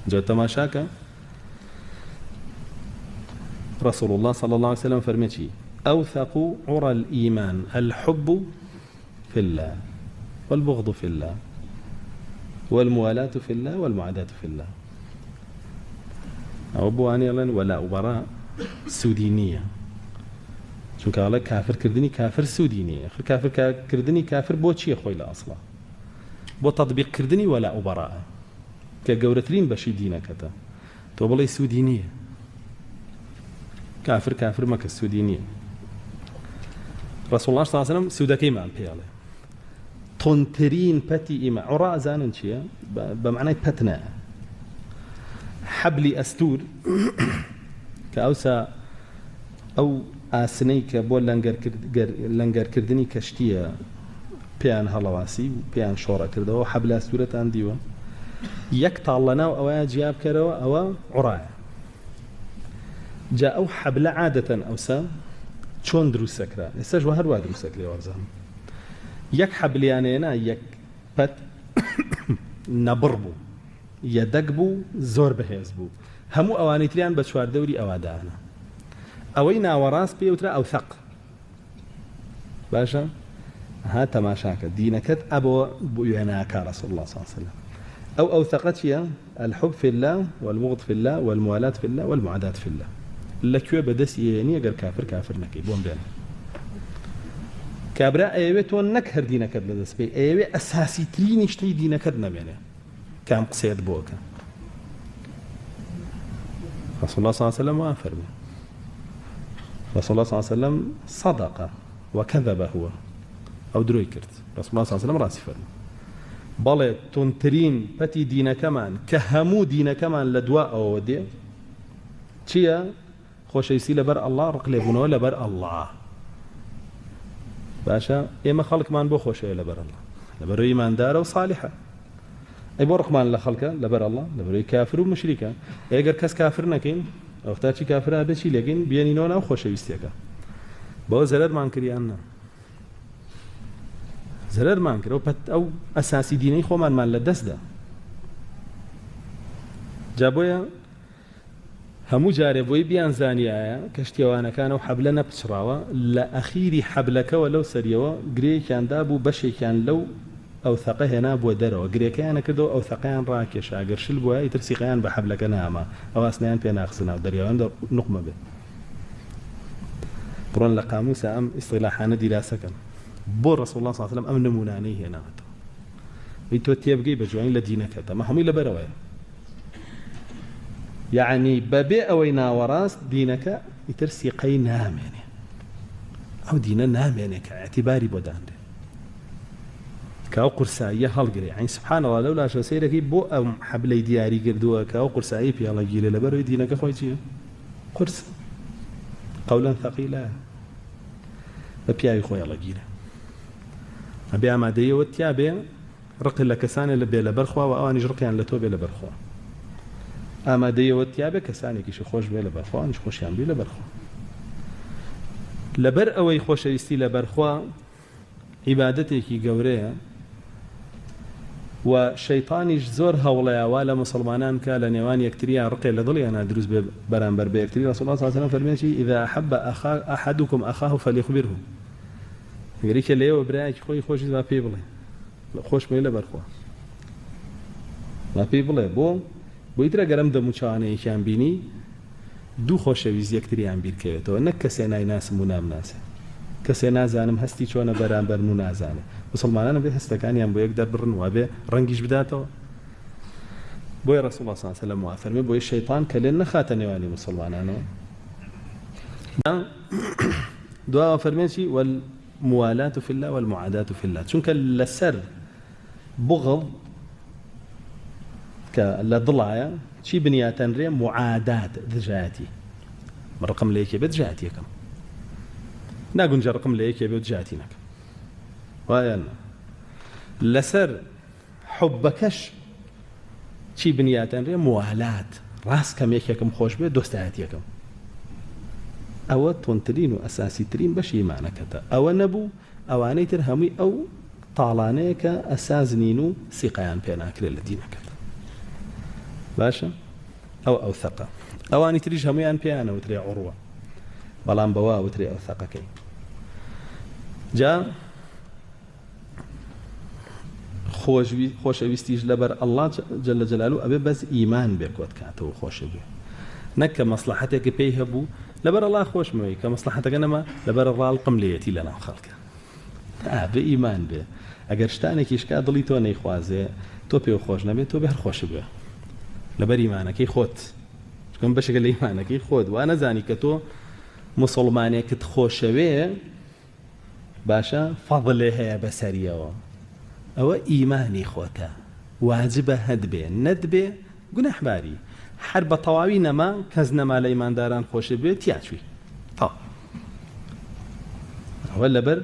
جاء تماشاك رسول الله صلى الله عليه وسلم فرميتي أوثق عرى الإيمان الحب في الله والبغض في الله والموالاة في الله والمعاداة في الله. أو بواني ولا أبراء سودينية شو قال لك كافر كردني كافر سودينية كافر كردني كافر بوشي أخوي لا أصلا بو تطبيق كردني ولا أبراء كجورترين بشي دينك كذا تو بالله سودينية كافر ما كالسودينية. رسول الله صلى الله عليه وسلم سودكي مع البيالة تنترين بتي إما عراء زانن شيء بمعنى بتنا حبلي أستور كأوسا أو آسنيك بول لنجر كردني كشتية بيان هلاواسي بيان شورا كردوا حبل أستورة عنديوا يقطع لنا أو جياب كروا أو عراء جاء أو حبل عادة أوسا شون دروس سكرا استجوا هروا دروس سكرا ورزهم يك حبل يعني أنا يك بت نبربو يدقبو زور بهزبو همو أواني تريان بشوار دوري أوادانا أوينا وراس بيوترا أو ثق باشا ها تماشاك دينك أبو بيعناك رسول الله صلى الله عليه وسلم أو ثقت فيها الحب في الله والبغض في الله والموالاة في الله والمعاداة في الله لكيو بدس يعني أجر كافر نكي بوم بين كابرا أيوة تون نكهر دينك بدس بي أيوة أساسي ترين يشتري دينك يعني كام قصيد بوكا رسول الله صلى الله عليه وسلم وافر رسول الله صلى الله عليه وسلم صدق وكذب هو أو دروي كرت رسول الله صلى الله عليه وسلم راسي فرم بله تنترين بتي دينا كمان كهمو دينا كمان لدواء أو ودي تيا خوش يسيل لبر الله رقلبونه لبر الله باشا إما خلق ما نبو خوش لبر الله لبر إيمان دار وصالحة أي برق ما لخلقه لبر الله لبر كافر ومشركه أجر كاس كافر نكين أو تاتي كافر هذا شيء لكن بينينون أو خوش يستيقظ بو زرر ما نكري أنا زرر ما نكري أو أساسي ديني خو من لدس ده جابويا همو جاربوي بيان زانيا كشتيوانا كانوا حبلنا بشراوة لأخير حبلك ولو سريوا قري كان دابو بشي كان لو أو ثقه هنا بودروا قري كان كدو أو ثقيان راكش أجر شلبوا يترسي قيان بحبلك ناما أو أسنان بينا أخزنا ودريوان نقمة به برون لقاموس أم اصطلاحنا دراسة كان بور رسول الله صلى الله عليه وسلم أم نمونانيه هنا ويتو تيبقي بجوين لدينك هذا ما هم إلا بروايا يعني ببيع أوينا وراس دينك يترسي قي نام يعني أو دينا نام يعني كاعتباري بودان كاو قرصائية هالقري يعني سبحان الله لولا شو سيرك بو أم حبلي دياري قردوها كاو قرصائية في الله جيل لبرو دينك خويتي قرص قولا ثقيلا ببيعي خويا الله جيل أبيع ما دي وتيابي رق لك ساني لبي لبرخوا وأواني جرقيان لتوبي لبرخوا أما دي وتيابي كساني كيش خوش بي لبرخوا نش خوش يان بي لبرخوا لبر أوي خوش يستي لبرخوا عبادتك جورية وشيطاني زور هؤلاء ولا مسلمانان كان نيوان يكتريا رقي لضلي أنا أدرس برامبر بيكتري رسول الله صلى الله عليه وسلم فرمي إذا أحب أحدكم أخاه فليخبره يريك اللي هو برايك خوي خوش ما في بله خوش ميله برخوا ما في بله بو يترى قرم دموشانه كان بيني دو خوش ويز يكتري عن بير كيتو إنك كسينا ناس منام ناس كسينا زانم هستي شونا برامبر منازانه مسلمانان به هستكان يام بو يقدر برن وابه رنجش بداته بو رسول الله صلى الله عليه وسلم وافرمي بو الشيطان كلنا خاتني واني مسلمانان دعاء فرميشي والموالاة في الله والمعاداة في الله شنك لسر بغض كالضلايا شي بنياتن ري معاداة ذجاتي رقم ليك بتجاتي كم ناقول نجر رقم ليك بتجاتي نك وين لسر حبكش شي بنياتن ري موالاة راس كم يكم خوش به دوستاتيكم أو تونترين أساسي ترين بشي معنى كذا أو نبو أو عني ترهمي أو طالانيك أساس نينو سيقيان بينا كل الذين كذا باشە ئەو ثقة ئەوانی تریش هەمویان پێیانە وترێ عروة بەڵام بەوا وترێ ئەو ثقەکەی جا خۆشەویستیش لەبەر الله جل جلاله ئەبێ بەس ئیمان بێ کۆت کاتەوە خۆشە بێ نەک کە مەسلحەتێکی پێی هەبوو لەبەر الله خۆشمەوەی کە مەسلحەتەکە نەما لەبەر ڕاڵقم لێتی لە ناو خەڵکە بێ ئیمان بێ ئەگەر شتانێکی شکا دڵی تۆ نەیخوازێ تۆ پێ خۆش نەبێت تۆ بێ هەر خۆش بێ لەبەر ئیمانەکەی خۆت چکەم بەشێکە لە ئیمانەکەی خۆت وا نەزانی کە تۆ مسڵمانێکت خۆشەوێ باشە فەضلێ هەیە بەسەریەوە ئەوە ئیمانی خۆتە واجبە هەد بێ نەد بێ گونەحباری هەر بە تەواوی نەما کەس نەما لە ئیمانداران خۆشە بێت تیاچوی ئەوە لەبەر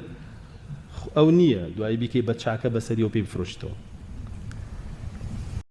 ئەو نییە دوای بیکەی بە چاکە بەسەری و پێی بفرۆشتەوە